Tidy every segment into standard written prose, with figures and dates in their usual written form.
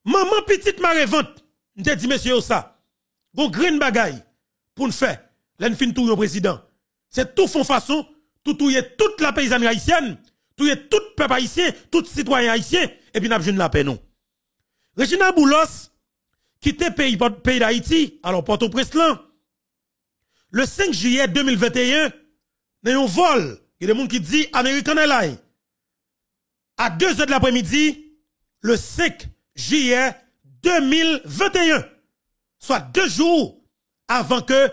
Maman petite marevante, m'te dit monsieur ça. Gon green bagay pour nous faire. L'en fin tout le président. C'est tout fond façon, toute la paysanne haïtienne, tout peuple haïtien, tout citoyen haïtien et puis n'a besoin de la paix non. Regina Boulos quitte pays d'Haïti, alors Port-au-Prince le 5 juillet 2021, il y a un vol, il y a des gens qui disent American Airlines. À 2 h de l'après-midi, le 5 juillet 2021, soit 2 jours avant que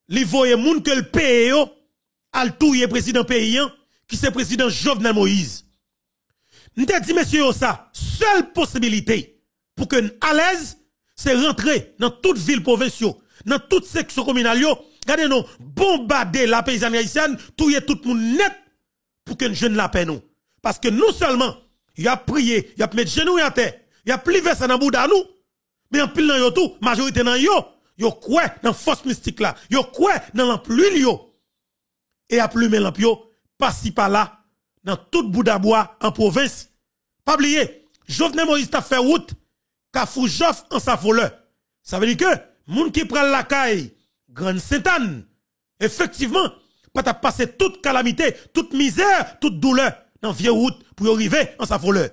les voyez moun que le pays al touye président paysan, qui c'est président Jovenel Moïse. Nous te dit monsieur ça, seule possibilité pour que à l'aise, c'est rentrer dans toute ville provinciale, dans toute section communale, regardez nous, bombarder la paysanne haïtienne, touyer tout le monde net pour que nous jeune la paix nous. Parce que non seulement, il a prié, il a mis genoux à terre, il a plié ça dans bouda nous, mais en pile dans yo tout, majorité dans yo quoi dans force mystique là, yo quoi dans l'empluie yo. Et a plumer l'empio, pas-ci par là, dans tout bouda bois en province. Pas oublier, Jovenel Moïse t'a fait route, qu'a fou Joff en sa voleur. Ça veut dire que, moun qui prend la caille, grande Sainte-Anne, effectivement, pas t'a passé toute calamité, toute misère, toute douleur, dans vieux route pour y arriver en sa voleur.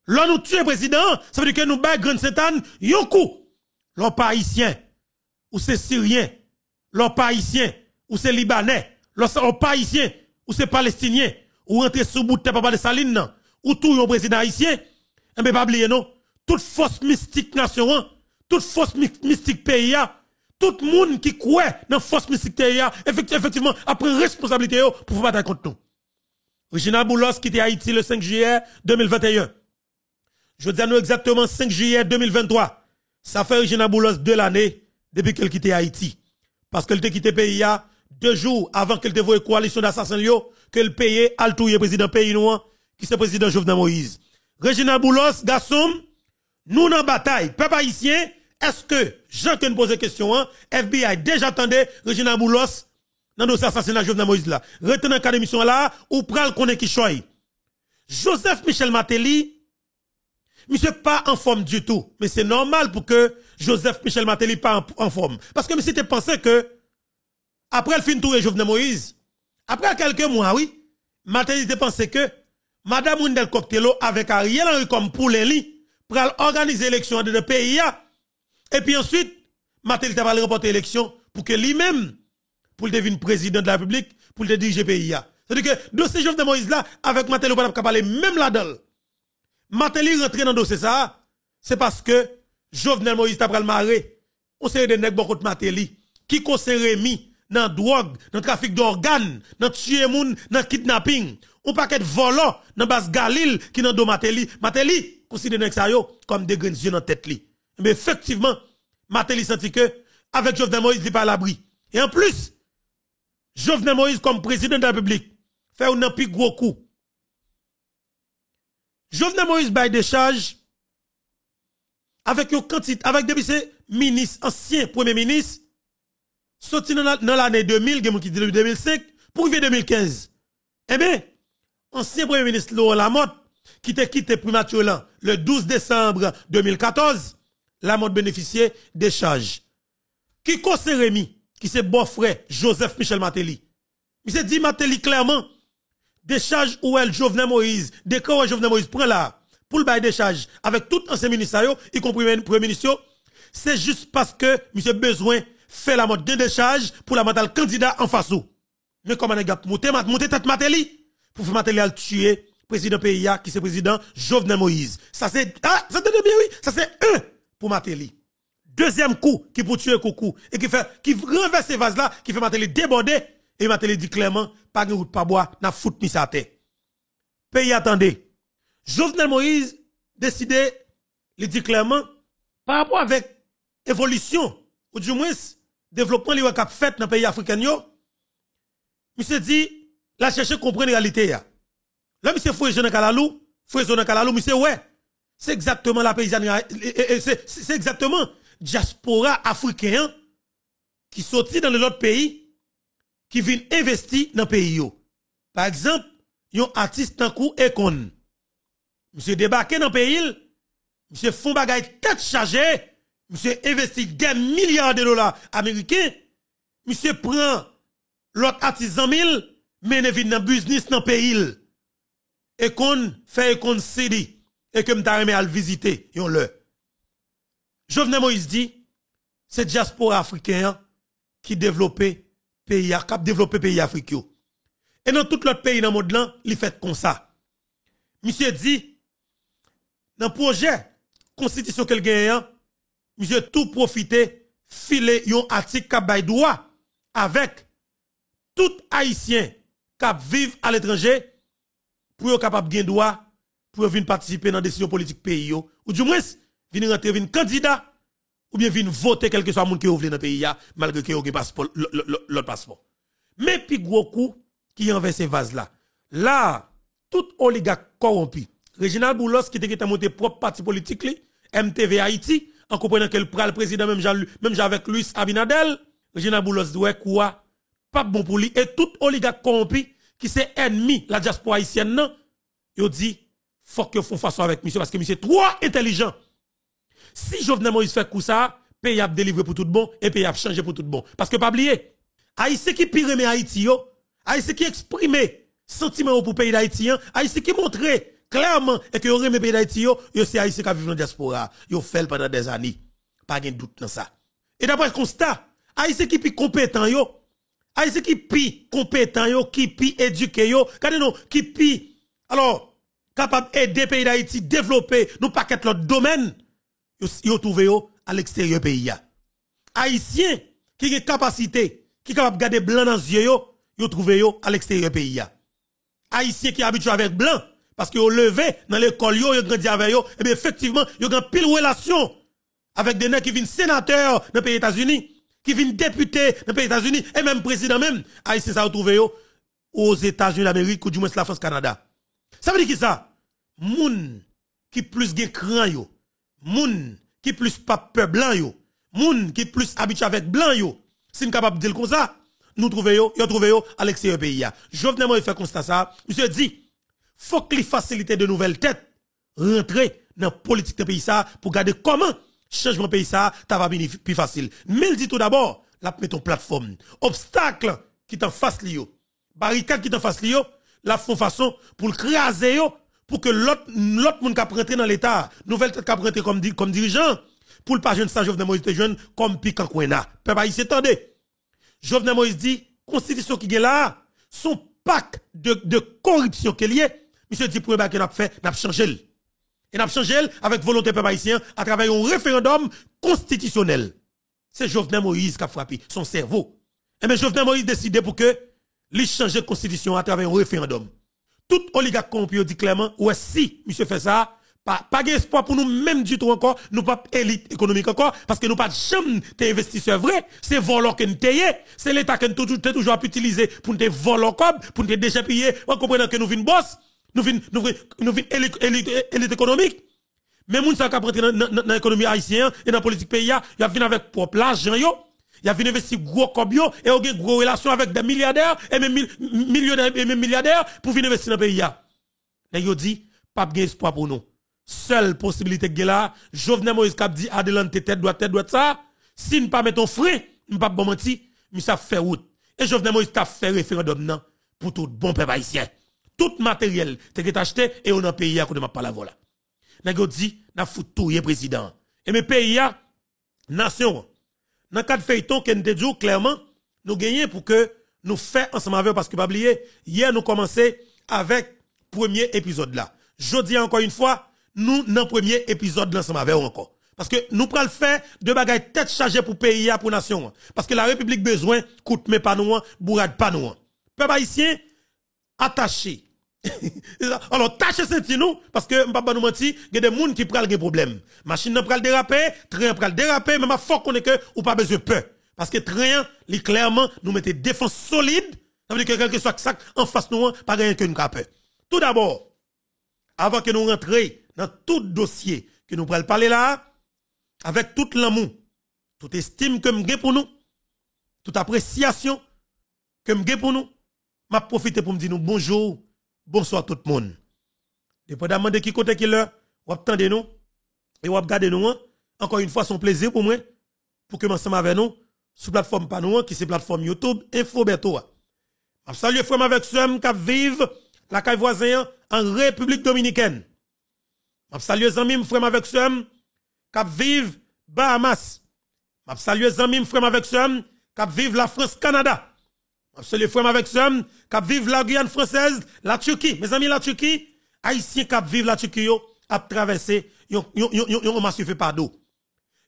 Là, nous tuer président, ça veut dire que nous baillons grande Sainte-Anne, yon coup. L'on pas haïtien, ou c'est syrien, l'on pas haïtien, ou c'est libanais, l'on pas haïtien, ou c'est palestinien, ou rentre sous bout de papa de Saline, non, ou tout yon président haïtien, et bien pas oublier non, toute force mystique nation, toute force mystique pays, tout le monde qui croit dans force mystique pays, effectivement, après responsabilité pour vous battre contre nous. Regina Boulos qui était à Haïti le 5 juillet 2021. Je dis à nous exactement 5 juillet 2023. Ça fait Regina Boulos 2 l'année depuis qu'elle quitté Haïti. Parce qu'elle a quitté le pays 2 jours avant qu'elle dévoie une coalition d'assassins qu'elle payait à le président pays noir qui c'est président Jovenel Moïse. Regina Boulos, garçon, nous dans bataille, peuple haïtien, est-ce que, Jean qui nous pose question, FBI déjà attendait Regina Boulos dans le dossier assassinat Jovenel Moïse là. Retenez dans l'émission là, ou pral connaît qui choy. Joseph Michel Martelly, monsieur pas en forme du tout. Mais c'est normal pour que Joseph Michel Martelly pas en forme. Parce que monsieur te pensé que, après le fin tour Jovenel Moïse, après quelques mois, oui, Martelly te pensé que, Madame Wendel Coctello avec Ariel Henry comme pour les pour organiser l'élection de le pays. Et puis ensuite, Martelly t'a parlé remporter l'élection pour que lui-même, pour le devenir président de la République, pour le diriger le pays. C'est-à-dire que, dossier Jovenel Moïse là, avec Martelly, on peut parler même là-dedans. Martelly rentre dans le dossier ça, c'est parce que Jovenel Moïse t'a pris le maré. On sait des nègres beaucoup de Martelly, qui conseille Rémi dans drogue, dans trafic d'organes, dans tuer moun, dans kidnapping. On paquet de volants dans base Galil qui dans do Martelly. Martelly considère ça yo comme des graines dans tête li. Mais effectivement, Martelly senti que avec Jovenel Moïse il pas à l'abri. Et en plus, Jovenel Moïse comme président de la République fait un plus gros coup. Jovenel Moïse bail des charges avec une quantité avec depuis ces ministres ancien premier ministre sorti dans l'année 2000, qui dit 2005 pour arriver 2015. Eh bien, ancien premier ministre Laurent Lamotte, qui t'a quitté prématurément le 12 décembre 2014, Lamotte bénéficiait des charges. Qui conseille Rémi, qui c'est beau frère Joseph Michel Martelly. Il s'est dit Martelly clairement, des charges où elle Jovenel Moïse, des cas où Jovenel Moïse prend là, pour le bail des charges, avec tout ancien ministère, y compris le premier ministre, c'est juste parce que monsieur besoin fait la mode de décharge pour la mentale candidat en face ou. Mais comment les gars monter tête Martelly pour faire Martelly al tuer président PIA qui c'est président Jovenel Moïse. Ça c'est ça te bien oui, ça c'est un pour Martelly. Deuxième coup qui pour tuer coucou et qui renverse ces vases là qui fait Martelly déborder et Martelly dit clairement pas de route pas bois n'a fout mis sa tête. Pays attendez. Jovenel Moïse décidé il dit clairement par rapport avec évolution ou du moins développement li cap fait dans pays africain yo. Monsieur dit la chercher comprendre la réalité ya. Là monsieur Foué Jean Kalalou, monsieur ouais, c'est exactement la paysanne c'est exactement diaspora africain qui sorti dans l'autre pays qui vient investir dans pays yo. Par exemple, yon artiste tant kou Ekon. Monsieur débarqué dans pays, monsieur font bagay tête chargée, monsieur investit des milliards de dollars américains, monsieur prend l'autre artisan 1000, mais ne vient dans business dans pays. Et qu'on fait qu'on CD, et que m'ta remet à le visiter, yon le. Jovenel Moïse dit, c'est diaspora africain qui développe pays, qui a développé pays africain. Et dans tout l'autre pays dans le monde là, il fait comme ça. Monsieur dit, dans le projet constitution qu'elle gagne, monsieur tout profiter, filer yon article qui bay droit avec tout haïtien qui vivent à l'étranger pour être capable de gagner droit pour venir participer dans la décision politique pays yo, ou du moins venir rentrer venir candidat ou bien venir voter quel que soit monde qui ouvre dans le pays malgré que yon passeport l'autre passeport. Mais puis gros coup qui envers ces vases là tout oligarque corrompu Reginald Boulos qui était monté propre parti politique li MTV Haïti en comprenant que le président même avec Luis Abinadel Reginald Boulos doit quoi pas bon pour lui et tout oligarque corrompu qui c'est ennemi la diaspora haïtienne non il dit faut que font façon avec monsieur parce que monsieur trop intelligent. Si Jovenel Moïse fait coup ça, pays a délivré pour tout bon et pays a changé pour tout bon parce que pas oublier Haïti qui pire mais Haïti yo, Haïti qui exprime sentiment pour pays d'Haïtien, Haïti qui montre clairement et que aurait mes pays d'Haïti yo c'est Haïti qui vivent dans la diaspora, yo fait pendant des années. Pas de doute dans ça. Et d'après le constat, Haïti qui pi compétent yo, Haïti qui pi compétent yo, qui pi éduqué yo, regardez non, qui pi alors capable aider pays d'Haïti développer nous paquet l'autre domaine, yo trouvé yo à l'extérieur pays ya. Haïtien qui a capacité, qui capable garder blanc dans les yeux yo trouvé yo à l'extérieur pays ya. Haïtien qui habitué avec blanc parce que yo levé dans l'école yo grandi avec yo et bien effectivement yo grand pile relation avec des nègres qui viennent sénateurs dans les pays États-Unis, qui viennent députés dans les pays États-Unis et même président même Haïtien ça retrouvé yo aux États-Unis d'Amérique ou du moins la France Canada. Ça veut dire qui ça? Moun qui plus gen cran yo, moun qui plus pas peur blanc yo, moun qui plus habitué avec blanc yo. Si nous capable de dire comme ça, nous trouvons yo à l'extérieur pays. Jovenel Moïse fait constat ça, monsieur dit, faut qu'il facilite de nouvelles têtes rentrer dans la politique de pays ça pour garder comment changement pays ça ta va venir plus facile. Mais il dit tout d'abord, la mettre en plateforme, obstacle qui t'en face li yo, barricade qui t'en face li yo, la font façon pour le craser yo pour que l'autre monde qui a rentrer dans l'état, nouvelle tête qui a rentrer comme dirigeant pour le pas jeune ça Jovenel Moïse te jeune comme piquant Kwena. Peuple haïtien attendez. Jovenel Moïse dit constitution qui est là, son pack de corruption qu'il y est, monsieur dit pour que n'a fait n'a changé. Et n'a changé avec volonté peuple haïtien à travers un référendum constitutionnel. C'est Jovenel Moïse qui a frappé son cerveau. Et bien Jovenel Moïse décidé pour que lui changer la constitution à travers un référendum. Tout oligarque corrompu dit clairement, ouais, si monsieur fait ça, pas d'espoir pour nous même du tout encore, nous pas élite économique encore, parce que nous pas jamais des investisseurs vrais, c'est volant que nous payons, c'est l'État que nous toujours utiliser pour nous voler comme, pour nous déjà payer, on comprend que nous venons boss, nous venons élite économique. Mais moun sa k'ap rentrer dans l'économie haïtienne et dans la politique pays, il a venu avec propre l'argent yo. Il a venu investir gros comme yo et il a gros relation avec des milliardaires et même millionnaires et même milliardaires pour venir investir dans le pays. Et il dit, pas de espoir pour nous. Seule possibilité que là, Jovenel Moïse cap dit, adelante tête droite ça. Si nous pas mettons frein, nous pas bon menti, mais ça fait route. Et Jovenel Moïse t'a fait référendum non pour tout bon peuple haïtien. Tout matériel t'es acheté et on a pays à côté de pas la voilà. N'a dit, n'a foutouillé président. Et mes pays nation dans le cadre feuilleton que nous te dit clairement, nous gagnons pour que nous fassions ensemble avec, parce que pas oublier, hier nous commençons avec premier épisode là. Je dis encore une fois, nous dans premier épisode ensemble avec encore. Parce que nous prenons le fait de bagaille tête chargée pour pays, pour nation. Parce que la République besoin, coûte mais pas nous, bourrade pas nous. Peuple haïtien, attaché. Alors, tâchez senti nous, parce que, m'pa nous menti, il y a des gens qui prennent des problèmes. Machine n'a pral déraper, train pral déraper, mais ma faut qu'on est que, ou pas besoin de peur. Parce que train, li clairement, nous mettez défense solide, ça veut dire que quelque soit ça, en face nous, pas rien que nous peur. Tout d'abord, avant que nous rentrions dans tout dossier que nous pral parler là, avec tout l'amour, toute estime que m'gé pour nous, toute appréciation que m'gé pour nous, m'a profité pour me dire nous bonjour. Bonsoir tout le monde. Dépendamment de qui côté qui l'heure, ou attendez nous, Et on va regarder nous, encore une fois, son plaisir pour moi, pour que ensemble avec nous, sur plateforme Panou, qui c'est plateforme YouTube, Info Beto. Je salue frère avec ceux qui vivent la caille voisin en République Dominicaine. Je salue les amis frère avec ceux qui vivent Bahamas. Je salue les amis frère avec ceux qui vivent la France-Canada. Je salue les frères avec ceux qui vivent la Guyane française, la Turquie. Mes amis, la Turquie, Haïtiens qui vivent la Turquie, a traversé, yon massif pas d'eau.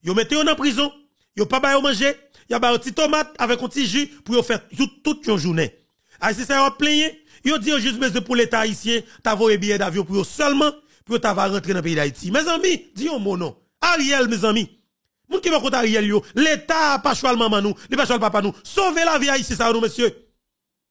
Yo mettez en prison, yo pas ba manger, y a ba petit tomate avec un petit jus pour yo faire toute une journée. Haïtien ça yo plein, yo dit juste besoin pour l'état haïtien, t'avoyer billet d'avion pour yo seulement pour ta va rentrer dans le pays d'Haïti. Mes amis, dis un mot non. Ariel mes amis. Moun qui va contre Ariel yo, l'état pas choix maman nous, li pas choix papa nous. Sauvez la vie haïtien ça nous monsieur.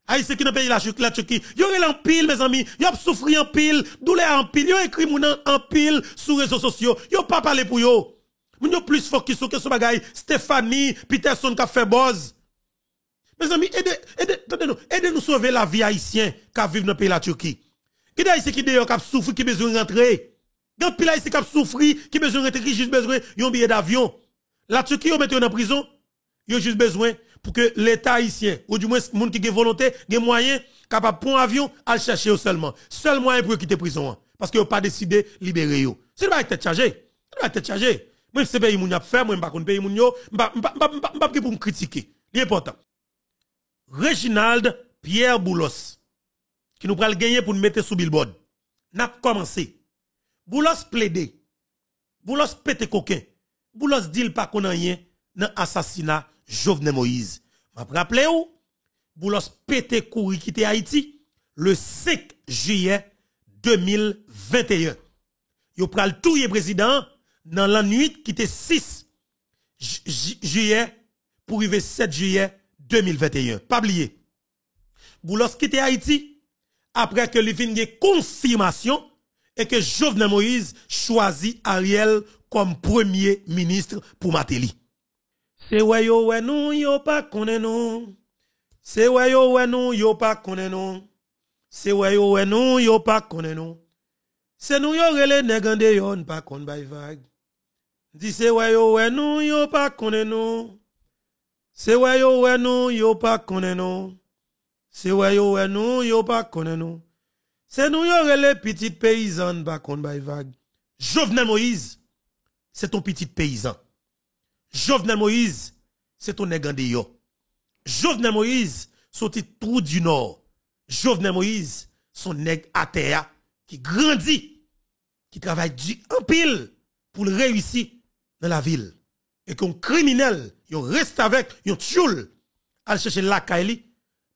Haïtien qui dans pays la Turquie, yo rel en pile mes amis, yo souffri en pile, douleur en pile, yo écrit moun en pile sur réseaux sociaux, yo pas parler pour yo. Moun yo plus focus sur question bagay Stéphanie Peterson qui a fait buzz. Mes amis, aidez-nous sauver la vie haïtien qui vivent dans pays la Turquie. Qui haïtien qui d'ailleurs qui souffri qui besoin rentrer. Gan pile haïtien qui souffri qui besoin rentrer qui juste besoin yon billet d'avion. La Turquie yo mette en prison, yo juste besoin pour que l'État haïtien, ou du moins, moun qui a volonté, a moyen, capable de prendre un avion, à le chercher seulement. Seul moyen pour quitter prison. Parce que vous pas décidé de libérer yo. C'est pas tête chargée. C'est pas tête chargée. Moi, c'est pays moun y a fait, moi, je ne sais pas pays moun yo, je ne pas pour me critiquer. L'important. Reginald Pierre Boulos, qui nous pral gagner pour nous mettre sous billboard. N'a commencé. Boulos plaidé. Boulos pété coquin. Boulos dit pas qu'on a rien dans l'assassinat Jovenel Moïse. M'a rappelé ou Boulos pété couri quitter Haïti le 5 juillet 2021. Yo pral touyer président dans la nuit qui était 6 juillet pour arriver 7 juillet 2021. Pas oublier. Boulos quitte Haïti après que le fin confirmation et que Jovenel Moïse choisit Ariel comme premier ministre pour Mateli. C'est ouais yo ouais nous yo pas connaît non. C'est ouais yo ouais nous yo pas connaît non. C'est ouais yo ouais nous yo pas connaît non. C'est nous yo relé nègande yo pas connaît bay vague. Dit c'est ouais yo ouais nous yo pas connaît non. C'est ouais yo ouais nous yo pas connaît non. C'est ouais yo ouais nous yo pas connaît non. C'est nous yo relé petite paysanne pas connaît bay vague. Jovenel Moïse, c'est ton petit paysan. Jovenel Moïse, c'est ton nègande yo. Jovenel Moïse, son petit trou du nord. Jovenel Moïse, son nèg à terre qui grandit, qui travaille en pile pour le réussir dans la ville. Et qu'un criminel, yon reste avec, yon tchoul, al chercher la kaili,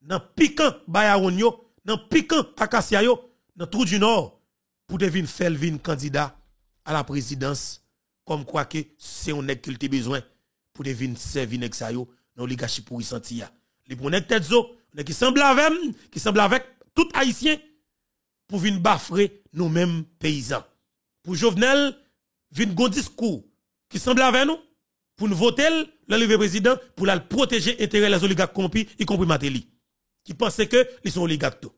dans piquant bayaron yo, dans piquant acacia yo, dans trou du nord, pour devenir Felvin candidat à la présidence, comme quoi que c'est un nèg qu'il te besoin pour devenir servir nèg sa yo dans l'oligarchie pour y sentir. Les pour nèg tête zo, nèg qui semble avec tout haïtien pour venir bafrer nous mêmes paysans. Pour Jovenel, vinn gon discours qui semble avec nous pour nous voter le président pour la protéger intérêt les oligarques corrompus y compris Mateli qui pensaient que ils sont oligarques tout.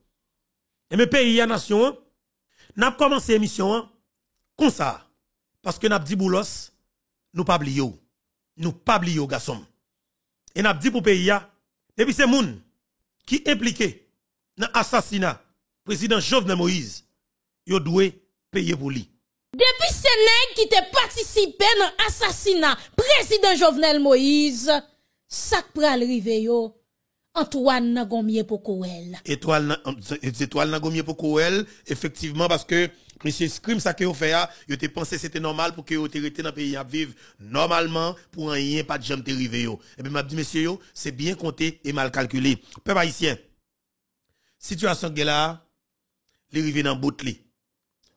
Et mes pays et nation n'a commencé émission comme ça. Parce que n'a dit Boulos, nous pas oublié. Nous pas oublié garçon. Et n'a dit pour pays depuis ces moun qui impliqué dans l'assassinat président Jovenel Moïse, yo doué payer pour lui. Depuis ces nègres qui te participé dans l'assassinat président Jovenel Moïse, ça pral rive yo. Antoine Nagomie pour Kouel. Étoile Nagomie pour Kouel, effectivement, parce que monsieur Scrim, ça que vous fait, vous avez pensé que c'était normal pour que vous ayez dans le pays à vivre normalement pour rien, pas de jamais te rive yo. Et bien, m'a dit, monsieur, c'est bien compté et mal calculé. Peuple haïtien, situation que là, les rive dans bout li.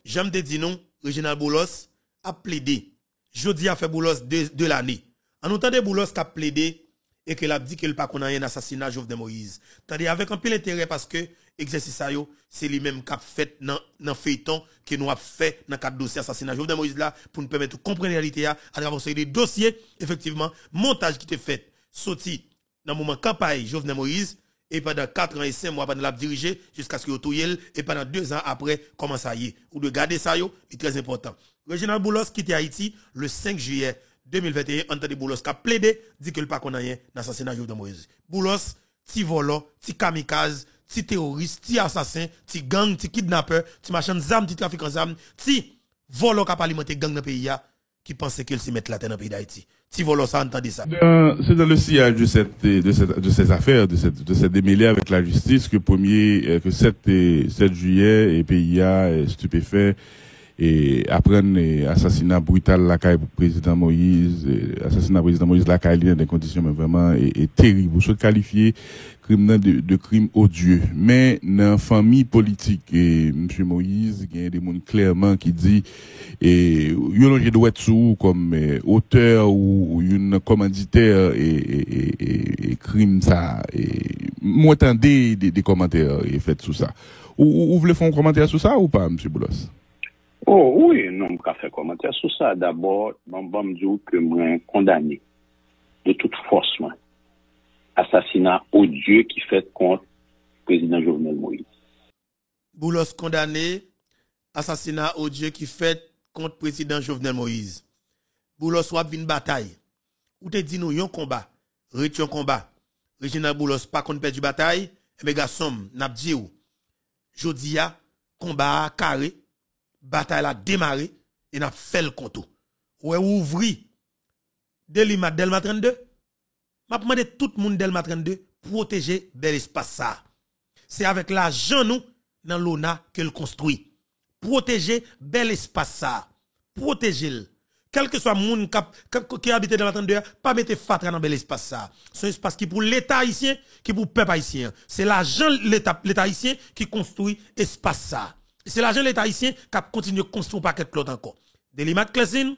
J'aime te dire non, Reginald Boulos a plaidé. Jodi a fait Boulos de l'année. En entendant Boulos qui a plaidé, et qu'elle a dit qu'elle pas qu'on a un assassinat Jovenel Moïse. Tandis avec un peu intérêt parce que exercice ça yo, c'est lui même qui a fait dans feuilleton que nous a fait dans cadre dossier assassinat Jovenel Moïse là pour nous permettre de comprendre la réalité à travers des dossiers effectivement montage qui était fait sorti dans moment campagne Jovenel Moïse et pendant 4 ans et 5 mois, pendant la diriger jusqu'à ce que vous et pendant 2 ans après, comment ça y est. Ou de garder ça, c'est très important. Reginald Boulos quitte Haïti le 5 juillet 2021. Entendez Boulos qui a plaidé, dit que le pas qu'on a rien dans l'assassinat de Jovenel Moïse. Boulos, ti volant, ti kamikaze, ti terroriste, ti assassin, ti gang, ti kidnappeur, ti machin zam, ti trafiquant zam, ti volant qui a alimenté gang dans le pays qui pensait qu'il s'y mette la tête dans le pays d'Haïti. Si vous ça, entendez ça. C'est dans le sillage de ces affaires, de cette démêlée avec la justice que 7 juillet et PIA stupéfait et apprennent assassinat brutal la caille président Moïse, assassinat président Moïse la caille dans des conditions mais vraiment terribles. Vous souhaitez qualifier crime de crime odieux. Mais dans la famille politique et monsieur Moïse, il y a des gens clairement qui dit il doit être sous comme auteur ou une commanditaire et crime ça et moi attendez des commentaires et faites sous ça. Ou vous voulez faire un commentaire sur ça ou pas monsieur Boulos? Oh oui, non, je vais faire commentaire sur ça. D'abord, je vais dire que je suis condamné de toute force. Assassinat odieux qui fait contre le président Jovenel Moïse. Boulos condamné, assassinat odieux qui fait contre le président Jovenel Moïse. Boulos wap vin bataille. Ou te dit nous yon combat, retion combat. Reginald Boulos pas contre perdu bataille, et mes garçons, n'ap di ou. Jodi a, combat carré. Bataille a démarré et n'a fait le compte. Ou ouvri Delima Delma 32. M'a demandé tout le monde Delma 32 protéger bel espace ça. C'est avec l'argent nous dans l'ONA que le construit. Protéger bel espace ça. Protéger. Quel que soit le monde qui habite dans la 32, pas mettre fatra dans bel espace ça. C'est un espace qui pour l'État haïtien, qui pour le peuple haïtien. C'est l'argent l'État haïtien qui construit espace ça. C'est l'argent de l'État haïtien qui a continué à construire un paquet de clottes encore. Delimat Clesine,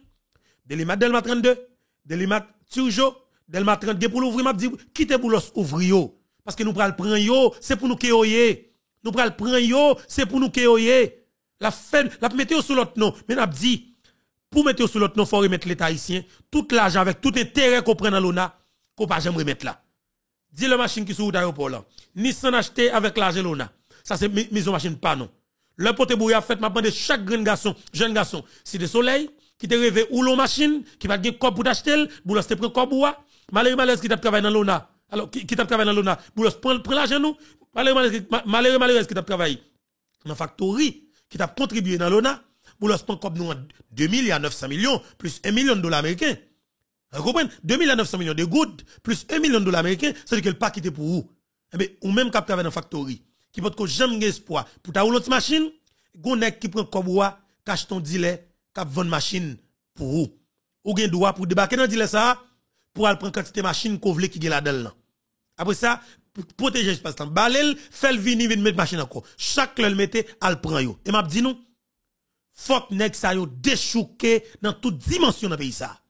Delimat Delma 32, Delimat Turjo, Delma 32 pour l'ouvrir, m'a dit, quittez Boulos ouvrir. Parce que nous prenons le prendre yo, c'est pour nous qui oye. Nous prenons le prendre yo, c'est pour nous qui oye. La mettez sous l'autre nom. Mais n'a dit, pour mettre sous l'autre nom, il faut remettre l'État haïtien, tout l'argent avec tout intérêt qu'on prend dans l'ONA, qu'on pas jamais remettre là. Dis le machine qui sous l'aéroport là. Nissan acheté avec l'argent l'ONA. Ça c'est maison machine pas non. Le pote bouya fait m'a demandé chaque jeune garçon, si de soleil qui te rêvé ou l'eau machine qui va gagner corps pour t'acheter, boulos te prend corps boua, malheureux qui t'a travaillé dans l'ONA. Alors qui t'a travaillé dans l'ONA, boulos prend l'argent nous, malheureux qui t'a travaillé dans factory qui t'a contribué dans l'ONA, boulos prend comme nous 2 milliards 900 millions plus 1 million de dollars américains. Vous comprenez? 2 milliards 900 millions de good plus 1 million de dollars américains, c'est que le pas quitté pour vous. Mais ou même qui travaille dans factory qui peut que jamais espoir pour ta l'autre machine, gon nèg qui prend koboua, cache ton dealer, cap vendre machine pour vous. Ou gen droit pour débarquer dans dealer ça pour aller prendre quantité machine qu'on vle qui gen là-dedans. Après ça, pour protéger espace temps, balel, fait venir mettre machine encore. Chaque le mette al prend yo. Et m'a dit nous, faut que nèg ça yo déchouqué dans toute dimension dans pays ça.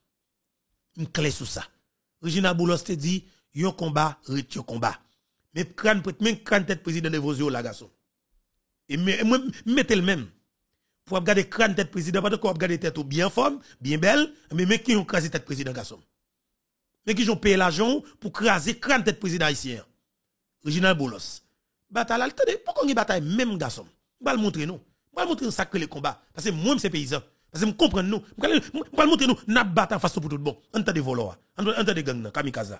M'clé sur ça. Reginald Boulos te dit, yon combat, ret yon combat. Mais crâne tête président de vos yeux la garçon. Et mettez le même. Pour regarder crâne tête président, pas de quoi regarder tête bien forme, bien belle, mais qui ont crasé tête président garçon. Mais qui ont payé l'argent pour craser crâne tête président haïtien. Reginald Boulos. Bataille, attendez, pourquoi on y bataille même garçon? Je vais le montrer nous. Je vais le montrer nous sacré les combats. Parce que moi, c'est paysan. Parce que je comprends nous. Je vais le montrer nous, n'a bataille façon pour tout bon. Entendez voleurs. Entendez gang, kamikaze.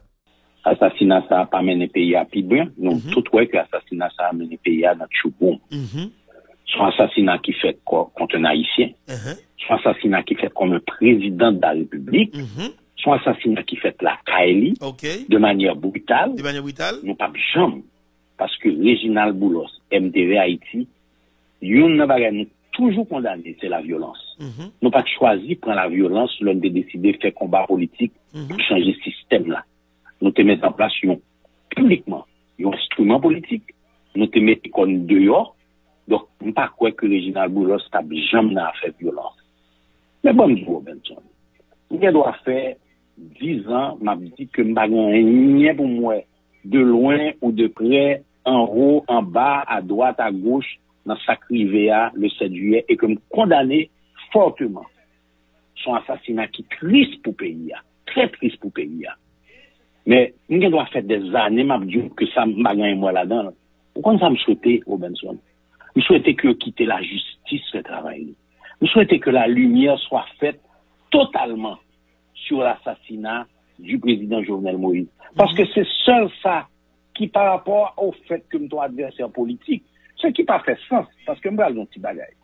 Assassinat ça n'a pas mené pays à Pibrin. Nous, tout ouais que assassinat ça a mené pays à notre chouboum. Son assassinat qui fait contre un haïtien. Son assassinat qui fait comme un président de la République. Son assassinat qui fait la Kaili. De manière brutale. Nous pas jamais. Parce que Reginald Boulos, MDV Haïti, yon n'a pas toujours condamné, c'est la violence. Nous pas choisi prendre la violence, l'on de décider de faire combat politique pour changer ce système là. Nous te mettons en place publiquement un instrument politique. Nous te mettons comme dehors. Donc, je ne sais pas quoi que Reginald Boulos n'a jamais fait violence. Mais bon, je Benson. Je dois faire 10 ans, m'a dit que je n'ai rien pour moi, de loin ou de près, en haut, en bas, à droite, à gauche, dans sa rivière le 7 juillet, et que me condamné fortement son assassinat qui est triste pour le pays, très triste pour le pays. Mais, nous doit faire des années, m'a dit que ça m'a gagné moi là-dedans. Pourquoi ça me souhaitait, Robinson? Je souhaitais que quitter la justice ce travail. Je souhaitais que la lumière soit faite totalement sur l'assassinat du président Jovenel Moïse. Parce que c'est seul ça qui, par rapport au fait que nous adversaire politique, ce qui n'a pas fait sens, parce que nous avons un petit bagage.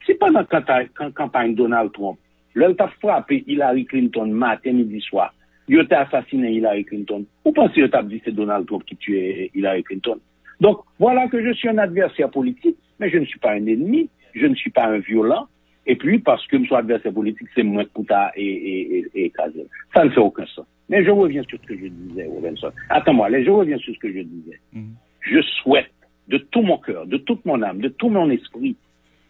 Si pendant la campagne Donald Trump, l'on a frappé Hillary Clinton matin, midi, soir, il a assassiné Hillary Clinton, vous pensez qu'il a dit que c'est Donald Trump qui tuait Hillary Clinton? Donc, voilà que je suis un adversaire politique, mais je ne suis pas un ennemi, je ne suis pas un violent, et puis, parce que je suis adversaire politique, c'est moi Kouta et Kazel. Ça ne fait aucun sens. Mais je reviens sur ce que je disais, Robinson. Attends-moi, je reviens sur ce que je disais. Je souhaite, de tout mon cœur, de toute mon âme, de tout mon esprit,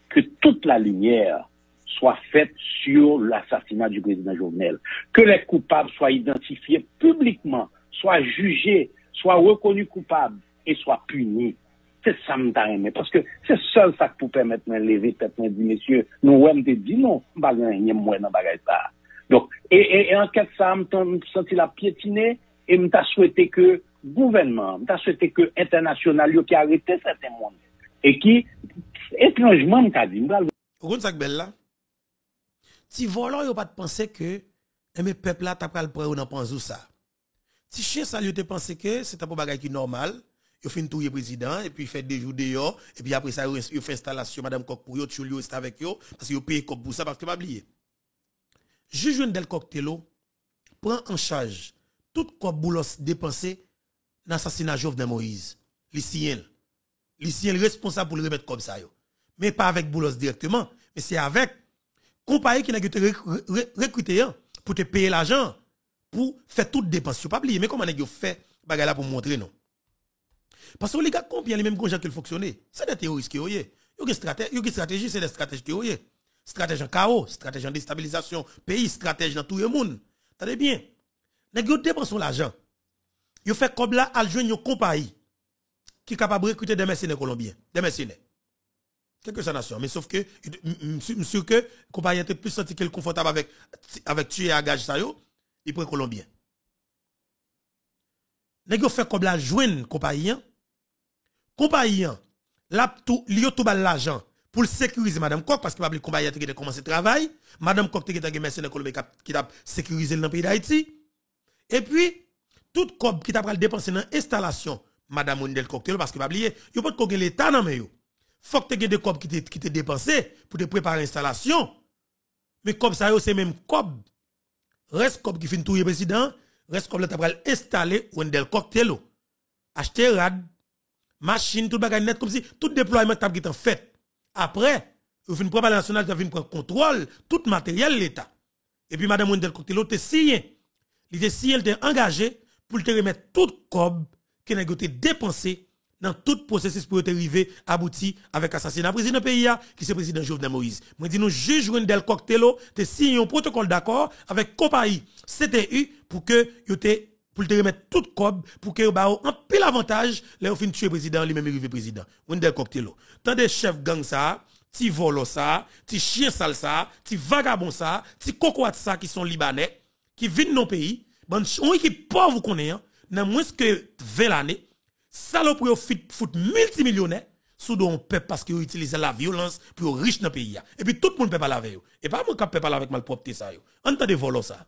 que toute la lumière soit faite sur l'assassinat du président Jovenel. Que les coupables soient identifiés publiquement, soient jugés, soient reconnus coupables et soient punis. C'est ça me aimé, parce que c'est seul ça qui peut permettre de lever tête, de dire, messieurs, nous, on me dit non, je ne vais pas dans bagage ça. Donc, et en quelque sorte, je me senti la piétiner, et je souhaité que le gouvernement, je souhaité que l'international, qui a arrêté certains mondes, et qui, étrangement, je dit, vous comprenez ça, belle là? Si volant, vous pas de penser que, mais peuple là, t'as pas le prendre dans pense ça. Si chien ça, vous te pensé que c'est un bagage qui est normal, il fait tout le président, et puis il fait des jours dehors, et puis après ça, il fait installation, Madame Coq pour yo, tu lui est avec yo, parce qu'il paye comme pour ça, parce que pas oublier. Juge Del Coctello prend en charge tout quoi boulos dépensé dans l'assassinat Jovenel Moïse. L'Icien responsable pour le remettre comme ça yo. Mais pas avec boulos directement, mais c'est avec compagnie qui n'a été recruté pour te payer l'argent pour faire toute dépense. Pas oublier, mais comment on a fait bagarre là pour montrer non. Parce que les gars combien les mêmes gens qui fonctionnent. C'est des théories qui ont eu. Il y a une stratégie, c'est des stratégies qui ont eu. Stratégie en chaos, stratégie en déstabilisation, pays, stratégie dans tout le monde. Attendez bien. Les gars dépensent l'argent. Ils fait comme là, à joindre une compagnie qui est capable de recruter des mercenaires colombiens. Des mercenaires. Quelque chose nation. Mais sauf que, je sûr que, la compagnie était plus senti qu'elle est confortable avec tuer à gage ça yo, il prend colombien. Les gars fait comme là, joindre compagnie. Compagnie, là, li tout bal l'argent pour sécuriser Madame Coq, parce que le combat a commencé le travail. Madame Coq a été mercenaire colombienne qui a sécurisé le pays d'Haïti. Et puis, tout cob qui t'a dépensé dans l'installation, Madame Ondel Cocktail, parce que pas oublier, il faut pas que l'État dans mais yo. Faut que tu aies des cob qui te dépensé pour te préparer l'installation. Mais comme ça, c'est même cob. Reste cob qui finit tout le président, reste cob là t'a installé Ondel Cocktail. Acheter rad, machine, tout bagage net, comme si tout déploiement t'a été fait. Après, vous finissez préparer national, vous finissez prendre contrôle, tout matériel l'État. Et puis, Madame Ondel Cocktail, te signé. Il te signé, elle t'a engagé pour te remettre tout cob qui n'a été dépensé dans tout processus pour arriver abouti avec assassinat président pays qui c'est président Jovenel Moïse. Moi dis nous juge Wendel Coctello te signé un protocole d'accord avec compagnie CTU pour que pour te remettre tout cob pour que ba en pile avantage les fin tuer président lui même arrivé président Wendel Coctello. Tant des chefs gang ça, ti volo ça, ti chien sale ça, ti vagabond ça, ti cocotte ça qui sont libanais qui viennent dans pays, bon on équipe pauvre connaît dans moins que 20 l'année. Salope fout multimillionnaires sous don peuple parce qu'ils utilisent la violence pour riche dans le pays. Et puis tout le monde peut pas laver. Et pas moi qui peut pas laver avec malpropreté ça. Entendez voler ça.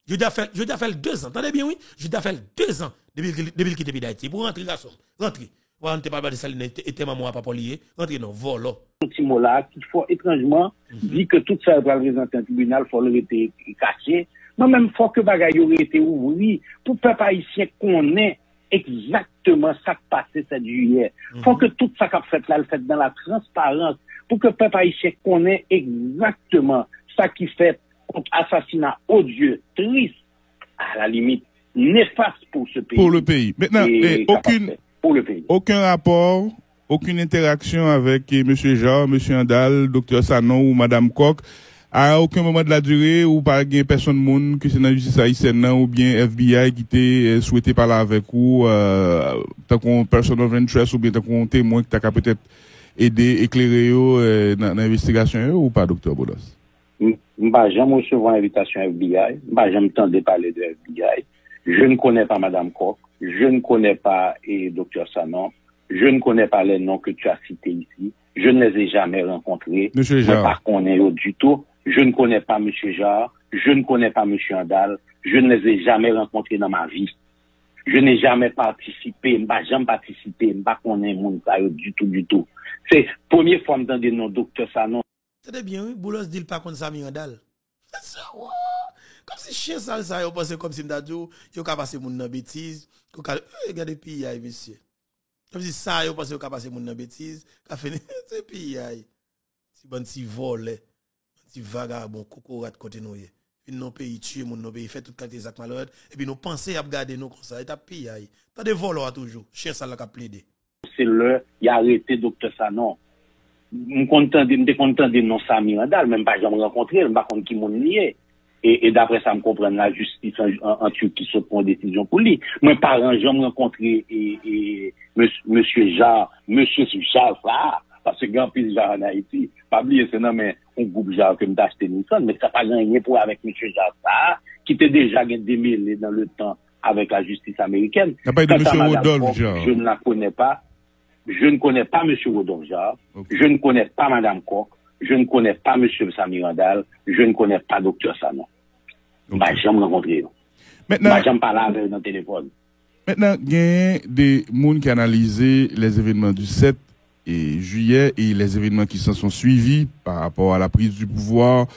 Je dois faire 2 ans. Entendez bien oui, je dois faire 2 ans depuis qu'il était d'Haïti pour rentrer garçon. Rentrer. On ne peut pas de saline et maman pas lié. Rentrer non volo. Un petit mot là qu'il faut étrangement dire que tout ça va représenter un tribunal faut le été caché. Moi même faut que bagaille aurait été ouvert pour peuple haïtien connaît exactement ça qui passé 7 juillet. Faut que tout ça qu'a fait là, le fait dans la transparence, pour que le peuple haïtien connaisse exactement ça qui fait contre assassinat odieux, triste, à la limite, néfaste pour ce pays. Pour le pays. Maintenant, pour le pays. Aucun rapport, aucune interaction avec M. Jean, M. Andal, Dr. Sanon ou Mme Coq, à aucun moment de la durée ou par personne monde que c'est dans la justice haïtienne ou bien FBI qui t'est souhaité parler avec ou tant qu'on person of interest ou bien tant qu'on témoin qui t'a peut-être aider éclairer dans l'investigation ou pas docteur Bodos? Bah jamais recevoir invitation FBI, bah jamais tenter parler de FBI Je ne connais pas Madame Koch, je ne connais pas Dr Sanon, je ne connais pas les noms que tu as cités ici, je ne les ai jamais rencontrés. Monsieur Jarre. Par contre, du tout, je ne connais pas Monsieur Jarre, je ne connais pas Monsieur Andal, je ne les ai jamais rencontrés dans ma vie. Je n'ai jamais participé, jamais participé, pas connais mon du tout. C'est première fois que je nom Dr Sanon. C'est bien, oui, Boulos dit pas contre Sami Andal. Comme si chien ça, yo pense comme si m'dadou, yo ka passer moun nan bêtise, ko ka regardez pillay monsieur. Comme si ça yo pense yo ka passer moun nan bêtise, ka fait c'est pillay. Si bon si vol, si vagabond kokorat côté nous yé. Une non pays tuer moun non pays fait tout qualité zak malheur et puis nous penser à garder nous comme ça et t'a pillay. Pas de voleur toujours, chien ça la ka plaider. C'est le il a arrêté docteur Sanon. M'te content de non Sami Andal, même pas jamais rencontré, pas contre qui moun lié. Et d'après ça, me comprendre la justice en Turquie se prend une décision pour lui. Moi, parents, j'ai rencontré monsieur Jarre, parce que grand pile Jarre en Haïti, pas oublier c'est non mais un groupe Jarre que m'a acheté Nissan, mais ça pas gagné pour avec monsieur Jarre, qui était déjà démêlé dans le temps avec la justice américaine. Il n'y a pas de monsieur Rodolphe Jarre. Je ne la connais pas. Je ne connais pas monsieur Rodolphe Jarre. Okay. Je ne connais pas madame Koch. Je ne connais pas monsieur Sami Andal. Je ne connais pas docteur Sanon. Okay. J'aime rencontrer. Maintenant, j'aime parler avec dans le téléphone. Maintenant, il y a des gens qui analysent les événements du 7 juillet et les événements qui s'en sont suivis par rapport à la prise du pouvoir.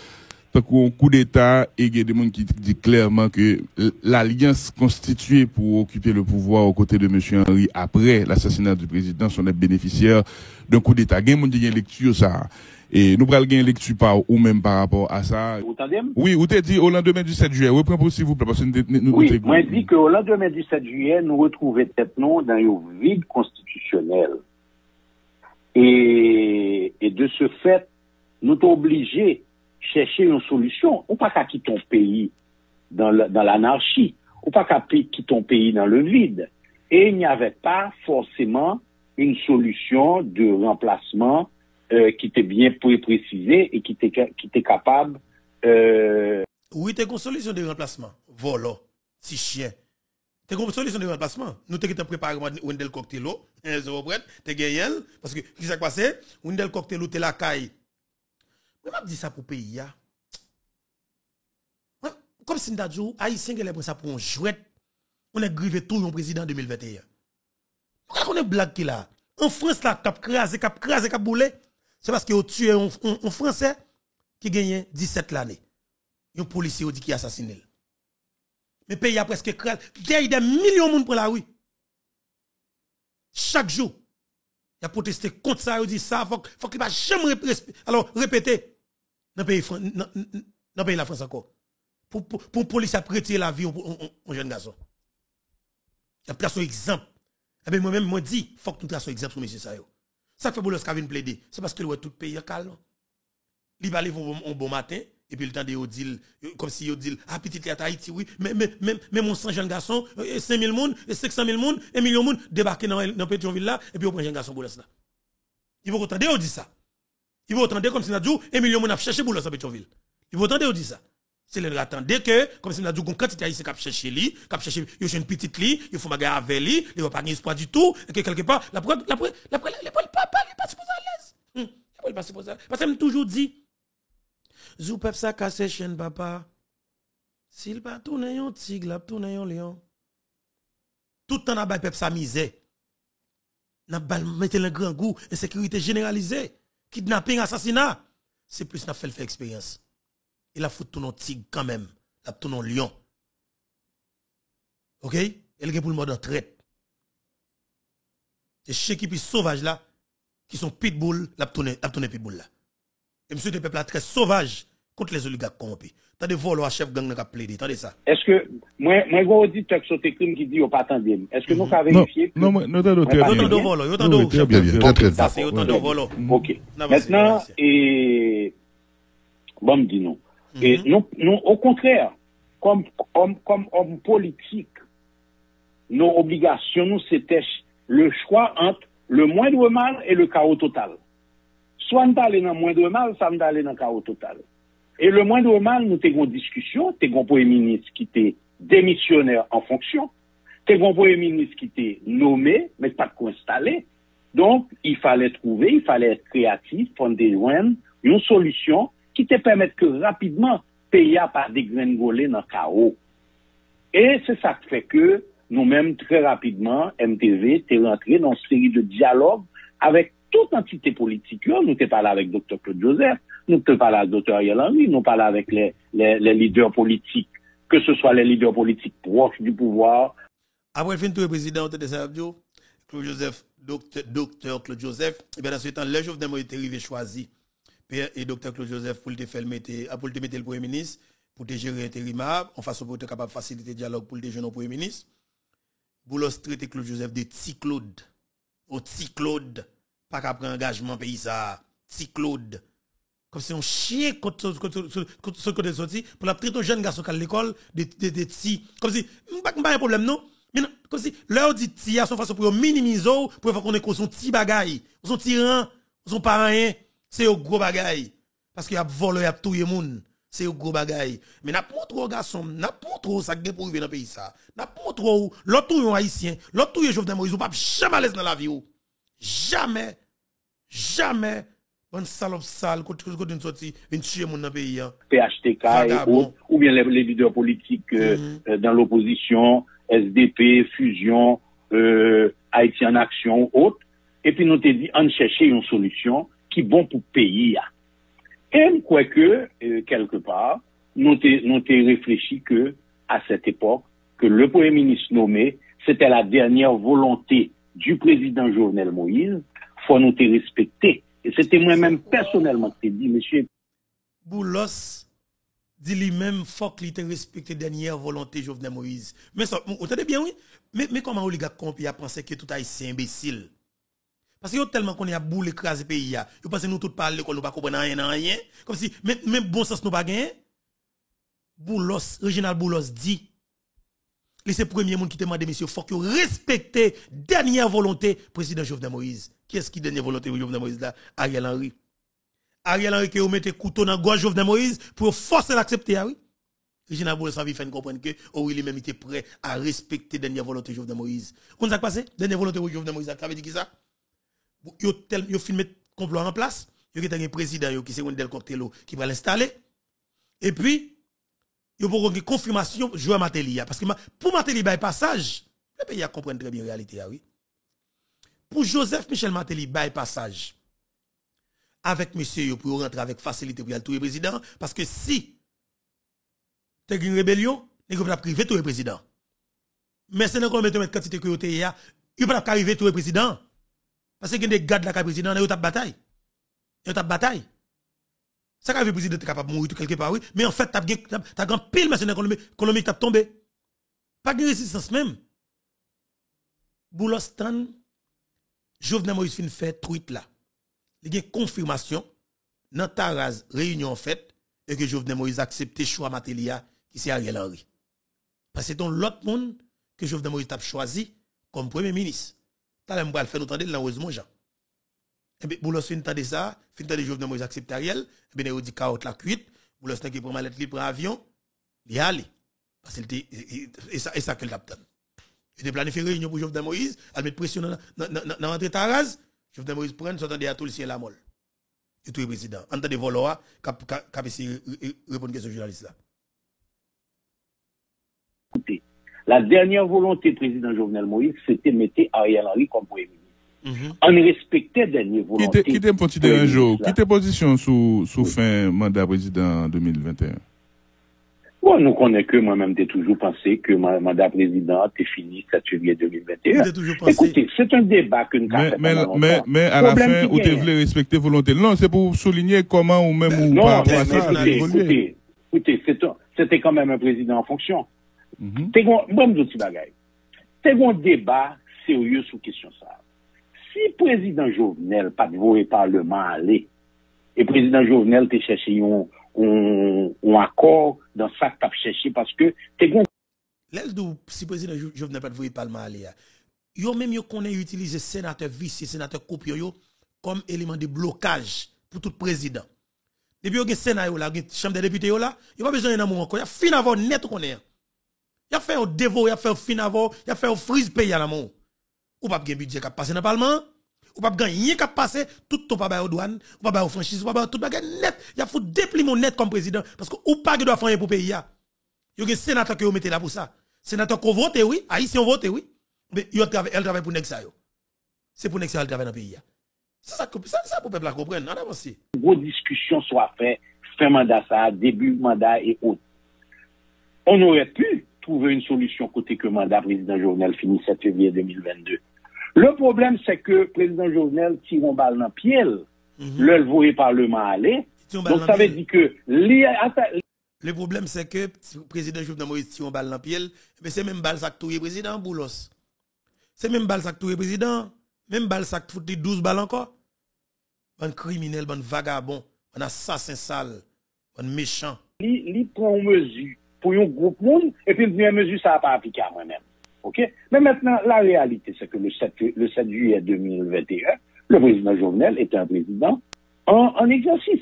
Donc, un coup d'État, et il y a des gens qui disent clairement que l'alliance constituée pour occuper le pouvoir aux côtés de M. Henry après l'assassinat du président sont des bénéficiaires d'un coup d'État. Il y a des gens qui ont une lecture ça. Et nous prenons une lecture par ou même par rapport à ça. Vous entendez? Oui, vous t'avez dit au lendemain du 7 juillet. Reprends s'il vous plaît, parce que nous oui, moi je dis qu'au lendemain du 7 juillet, nous retrouvons tête non dans un vide constitutionnel. Et de ce fait, nous sommes obligés de chercher une solution. On ne peut pas quitter ton pays dans l'anarchie. On ne peut pas quitter ton pays dans le vide. Et il n'y avait pas forcément une solution de remplacement qui était bien précisé et qui était capable. Oui, t'es une solution de remplacement. Voilà, si chien. T'es une solution de remplacement. Nous t'es préparé Wendel Cocktailo, t'es gagné parce que qui s'est passé? Wendel Cocktailo t'es la caille. Mais m'a dit ça pour pays ya. Comme si n'dadjou haïtien qui est ça pour un jouet. On a grivé tout le président 2021. Pourquoi on est blague qui là? En France là, cap crasé, cap boulé. C'est parce que vous tué un Français qui gagne 17 l'année. Un policier dit qui assassiné. Mais le pays a presque crasé. Il y a des millions de monde pour la rue. Chaque jour, il a protesté contre ça. Il dit ça, faut qu'il ne va jamais répéter. Dans le pays de la France encore. Pour le policier prêter la vie aux jeunes garçons. Il y a pris un exemple. Et bien moi-même, moi dis, il faut que nous traçons un exemple sur M. Sayo. Ça fait Boulos qui vient plaider. C'est parce que le tout pays est calme. Il va aller un bon matin, et puis le temps de dire, comme si il dit, ah, petit à Haïti, oui, mais mon 100 jeunes garçons, 5 000 personnes, 500 000 personnes, 1 million de personnes débarquer dans Pétionville là, et puis on prend un jeune garçon Boulos là. Il va entendre, on dit ça. Il va entendre comme si on a dit, 1 million de personnes a cherché Boulos à Pétionville. Il va entendre, on dit ça. C'est le attendez que, comme si on a dit, quand il y a ici, cap chercher lui, cap chercher, il y a une petite lit, il faut bagarre avec lui, il va pas espoir du tout, et que quelque part, la pas supposé à l'aise. Il pas supposé à l'aise. Parce que je toujours dit, zou pep ça casse chaîne papa. S'il pas tourner un tigre, la tourner un lion. Tout le temps, n'a pas pep ça misère. N'a pas mettre le grand goût, insécurité généralisée, kidnapping, assassinat. C'est plus n'a fait expérience. Il a foutu ton tigre quand même, la ton lion. OK? Elle est pour le mode en traite. Et chez qui puis sauvage là, qui sont pitbull, la tourner pitbull là. Et monsieur de peuple très sauvage contre les oligarques corrompus. T'as des voleurs à chef gang qui a plaidé, attendez ça. Est-ce que moi go auditeur qui sont écrits qui dit au pas attendre. Est-ce que nous avons vérifié? Non, non, très bien. Très bien. Ça c'est autant de voleurs. OK. Maintenant bon me dit non. Et nous, au contraire, comme homme politique, nos obligations, nous, c'était le choix entre le moindre mal et le chaos total. Soit nous allons dans le moindre mal, soit nous allons dans le chaos total. Et le moindre mal, nous avons une discussion, nous avons un premier ministre qui était démissionnaire en fonction. C'est un premier ministre qui était nommé, mais pas installé. Donc, il fallait être créatif, fonder une solution qui te permette que rapidement, pays a pas dégringoler dans le chaos. Et c'est ça qui fait que nous-mêmes, très rapidement, MTV, t'es rentré dans une série de dialogues avec toute entité politique. Nous t'es parlé avec Dr. Claude Joseph, nous t'es parlé avec Dr. Ariel Henry, nous parlé avec les leaders politiques, que ce soit les leaders politiques proches du pouvoir. Après le tour président de Sabio, Claude Joseph, Dr. Claude Joseph, et bien dans ce temps, le Jovenel Moïse est arrivé choisi. Et Dr. Claude Joseph pour te mettre le Premier ministre, pour te gérer l'intérimable, en façon pour être capable de faciliter le dialogue pour le jeune Premier ministre. Boulos traiter Claude Joseph de Ti Claude. Au Ti Claude. Pas qu'à prendre engagement pays ça. Ti Claude. Comme si on chien contre ce côté sorti pour la traiter un jeune garçon à l'école de Ti. Comme si, pas un problème non. Mais non, comme si, leur dit Ti à son façon pour minimiser, pour faire qu'on est son petit bagaille. Son tyran, son parent, c'est un gros bagaille. Parce qu'il a volé, il a tout le monde. C'est un gros bagaille. Mais n'a pas montré garçon, n'a pas montré ça pour vivre dans le pays ça. N'a pas montré l'autre tout haïtien, l'autre tout Jovenel Moïse, ou pas jamais à l'aise dans la vie. Jamais. Bonne salope sale, quand une sortie, une tuer mon dans le pays. PHTK et autres, ou bien les leaders politiques dans l'opposition, SDP, Fusion, Haïti en Action, autres. Et puis nous t'ai dit, on cherche une solution qui est bon pour le pays. Et quoique, quelque part, nous t'ai réfléchi que, à cette époque, que le Premier ministre nommé, c'était la dernière volonté du président Jovenel Moïse, faut nous t'ai respecté. Et c'était moi-même personnellement qui t'ai dit, monsieur. Boulos dit lui-même, faut qu'il te respecte la dernière volonté Jovenel Moïse. Mais ça, vous entendez bien, oui? Mais comment oligarque compi a pensé que tout haïtien imbécile? Parce que tellement qu'on a boule écrasé pays là. Vous pensez nous tout parler qu'on nous pas comprendre rien. Comme si même bon sens nous pas gagné. Boulos, Reginald Boulos dit c'est le premier monde qui demande monsieur faut que respecter dernière volonté président Jovenel Moïse. Qui est-ce qui dernière volonté Jovenel Moïse là? Ariel Henry. Ariel Henry qui mette couteau dans gorge Jovenel Moïse pour forcer l'accepter oui. Reginald Boulos a fait comprendre que oui lui-même était prêt à respecter dernière volonté Jovenel Moïse. Comment ça passé? Dernière volonté Jovenel Moïse ça veut dire qui ça? Yo filmé complot en place, yo qui un président qui c'est Wendel Coctello qui va l'installer. Et puis yo pour une confirmation jouer Matéli parce que pour Matéli bail passage, le pays a comprendre très bien la réalité oui. Pour Joseph Michel Matéli bail passage avec monsieur pour rentrer avec facilité pour tout le président parce que si tu as une rébellion, il va priver tout le président. Mais c'est encore mettre quantité que tu as, il va pas arriver tout le président. Parce que des gars de la président, ils ont tapé bataille. Ils ont tapé bataille. Ça quand le président est capable de mourir quelque part, oui. Mais en fait, t'as grand pile mercenaire économique qui tombé. Pas de résistance même. Boulostan, Jovenel Moïse fin fait tweet là. Il y a une confirmation dans Taraz réunion en fait et que Jovenel Moïse a accepté choix Matélia qui c'est Ariel Henry. Parce que c'est l'autre monde que Jovenel Moïse a choisi comme premier ministre. T'as l'air de faire nous entendre l'enregistrement, Jean. Et bien, Boulos fin de ça, fin de Jovenel Moïse accepte Ariel, et bien, il dit carotte la cuite, Boulos qui prend mallette, il prend avion, il y a allé. Parce que et ça qu'elle t'attend. Il a planifié une réunion pour Jovenel Moïse, elle met pression dans l'entrée Taraz, Jovenel Moïse prend, s'entendait à tout le ciel la molle. Et tout le président. Entendez Voloa, qui a essayé de répondre à question journaliste là. Écoutez. La dernière volonté du président Jovenel Moïse, c'était de mettre Ariel Henry comme premier ministre. On respectait la dernière volonté. Qui était considéré un jour? Qui était position sous fin mandat président 2021? Bon, nous connaissons que moi-même, j'ai toujours pensé que mandat président était fini 7 février 2021. Écoutez, c'est un débat que nous avons fait. Mais à la fin, où tu voulais respecter volonté? Non, c'est pour souligner comment ou même ou pas. Écoutez, c'était quand même un président en fonction. C'est un débat sérieux sur question ça. Si le président Jovenel pas de parlement aller, et le président Jovenel te cherché un accord dans ça que tu as cherché parce que si le président Jovenel pas de parlement aller, yo même yo connaît utiliser sénateur vice, sénateur copieux comme élément de blocage pour tout président. Depuis yo gen sénat yo là, gen chambre des députés yo là, yo pas besoin d'un amour encore, il fin avant net connaît. Il a fait un dévot, il a fait un finavo, il a fait un frise pays à la mort. Ou pas gagner budget qui passe dans le Parlement, ou pas gagner qui passe, tout ton pas aux douanes, ou pas aux franchises, ou pas tout bagage net. Il a foutu dépliement net comme président. Parce que ou pas doit faire pour pays. Il y a des sénateurs qui ont mis là pour ça. Sénateurs qui ont voté, oui. Haïtiens ont voté, oui. Mais elle travaille pour Nexa. C'est pour Nexa qu'elle travaille dans le pays. C'est ça pour le peuple à comprendre. On avance. Une grosse discussion soit faite, fin mandat ça, début mandat et autres. On aurait pu trouver une solution côté que mandat président Jovenel finit 7 février 2022. Le problème, c'est que président Jovenel tire une balle dans le pied, le voyait Parlement aller. Donc ça veut dire que le problème, c'est que le président Jovenel Moïse tire une balle dans le pied, mais c'est même balle ça que le président Boulos. C'est même balle ça que le président, même balle ça que fout 12 balles encore. Bon criminel, bon vagabond, bon assassin sale, bon méchant. Il prend une mesure pour un groupe monde et puis une mesure ça n'a pas appliqué à moi-même. OK? Mais maintenant, la réalité, c'est que le 7 juillet 2021, le président Jovenel est un président en exercice.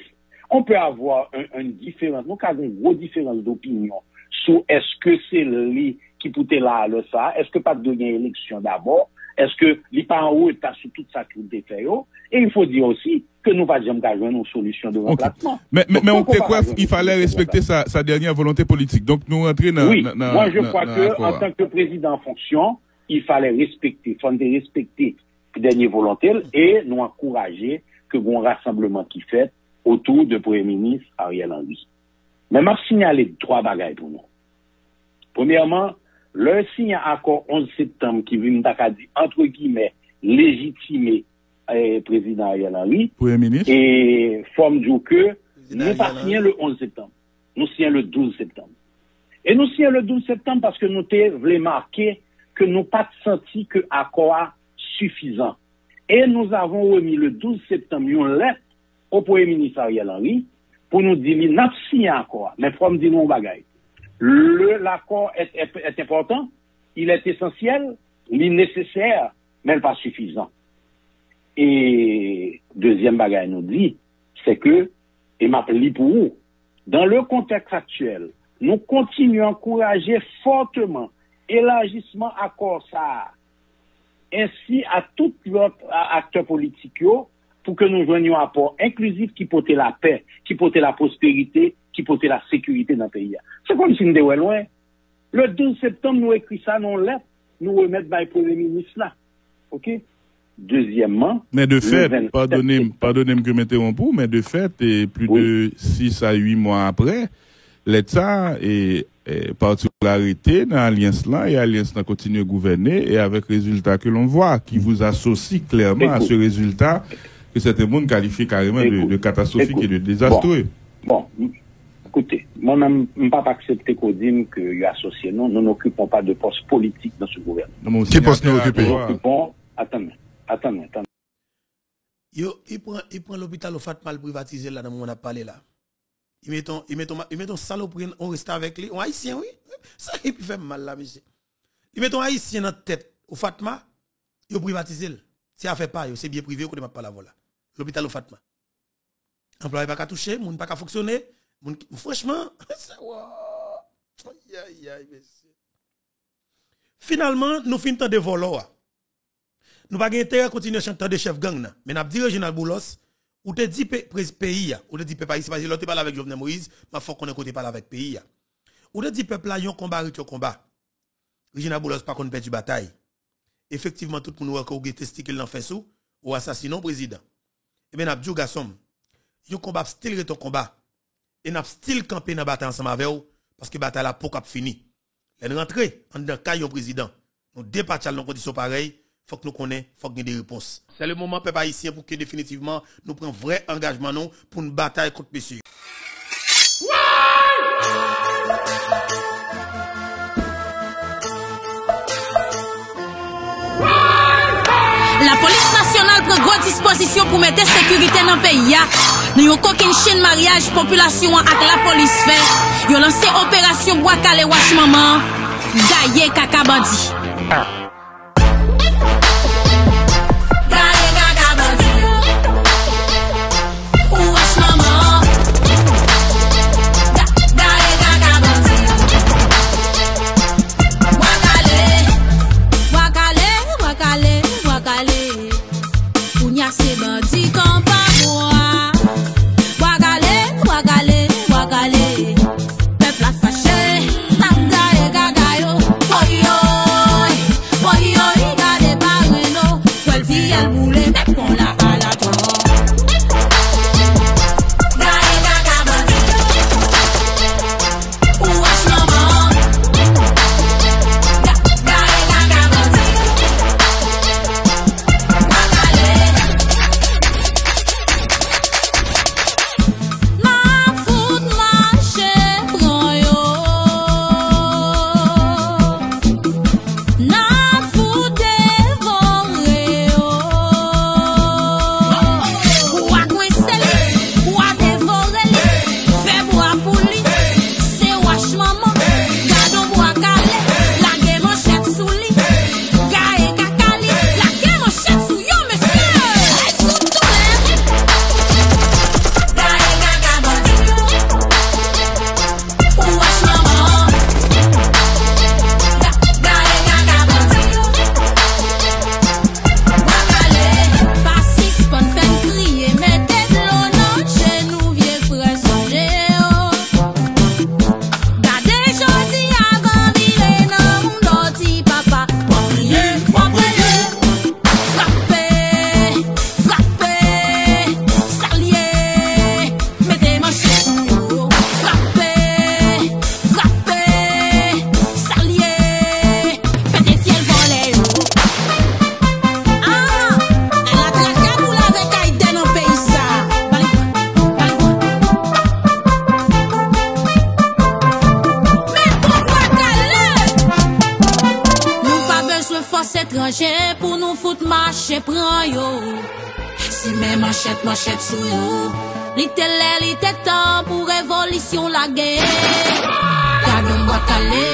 On peut avoir une différence, donc une grosse différence d'opinion sur est-ce que c'est lui qui peut là, ça, est-ce que pas de donner élection d'abord, est-ce que les pas en haut est sur toute sa culture fait. Et il faut dire aussi que nous pas jamais jouer une solution de remplacement. Mais on sait quoi, il fallait respecter sa dernière volonté politique. Donc nous rentrer dans moi je crois que en tant que président en fonction, il fallait respecter la dernière volonté et nous encourager que bon rassemblement qui fait autour de Premier ministre Ariel Henry. Mais m'a signalé 3 bagailles pour nous. Premièrement, le signe accord 11 septembre qui vient d'Acadie, entre guillemets, légitimer président Ariel Henry. Premier ministre. Et forme du que nous pas signé le 11 septembre. Nous signons le 12 septembre. Et nous signons le 12 septembre parce que nous voulons marquer que nous pas senti que accord suffisant. Et nous avons remis le 12 septembre une lettre au Premier ministre Ariel Henry pour nous dire qu'il n'a pas signé accord. Mais faut me dire non bagaille. L'accord est important, il est essentiel, il est nécessaire, mais pas suffisant. Et deuxième bagaille nous dit, c'est que, et m'appelle pour vous, dans le contexte actuel, nous continuons à encourager fortement l'élargissement accord ça, ainsi à tous les autres acteurs politiques pour que nous joignions un apport inclusif qui porte la paix, qui porte la prospérité, qui porte la sécurité dans le pays. C'est comme si nous étions loin. Le 12 septembre, nous écrit ça dans lettre, nous remettons dans le Premier ministre là. OK? Deuxièmement. Mais de fait, pardonnez-moi que je m'interrompe, mais de fait, et plus de 6 à 8 mois après, l'État est particularité dans l'alliance là, et l'alliance là continue à gouverner, et avec résultat que l'on voit, qui vous associe clairement à ce résultat, que certains monde qualifient carrément de catastrophique et de désastreux. Bon, écoutez, moi, je ne peux pas accepter qu'on dise qu'il y a associé. Nous n'occupons pas de poste politique dans ce gouvernement. Qui poste nous occuper? Attendez. Il prend l'hôpital au Fatma le privatiser là, dans mon on a parlé là. Il met un saloperie, on reste avec lui. On haïtien, oui. Ça, il fait mal là, monsieur. Il met un haïtien dans la tête au Fatma, il privatise. Si elle fait pas, c'est bien privé, on ne peut pas la voler. L'hôpital au Fatma. Employé pas qu'à toucher, moun pas qu'à fonctionner. Franchement, finalement, nous finissons de voler. Nous pas intérêt à continuer à chanter de chef gang. Mais nous dit Réginal Boulos, ou te dit pays, ou te dit peuple ici, parce que l'autre parle avec Jovenel Moïse, mais faut qu'on écoute parler avec pays. Ou te dit peuple là, yon combat, yon combat. Réginal Boulos pas qu'on perd du bataille. Effectivement, tout le monde a testicule dans fait sous, ou assassinant président. Et bien, nous dit garçon, yon combat style ton combat. Et nous style camper dans bataille ensemble avec vous, parce que bataille là, pour cap fini. Elle rentre en dans caillon président. Nous dépatchons dans conditions pareilles. Faut que nous connaissions, faut que nous ayons des réponses. C'est le moment, peuple haïtien, pour que définitivement nous prenions vrai engagement non, pour une bataille contre monsieur. La police nationale prend grande disposition pour mettre sécurité dans le pays. Nous avons aucune chaîne mariage population avec la police fait. Ils ont lancé opération Bois Calais Wash Maman, Gaye Kaka Bandi. force étrangère pour nous foutre marcher prend yo. Si même machette sous yo. Li temps pour révolution la guerre. Kadon Boakale.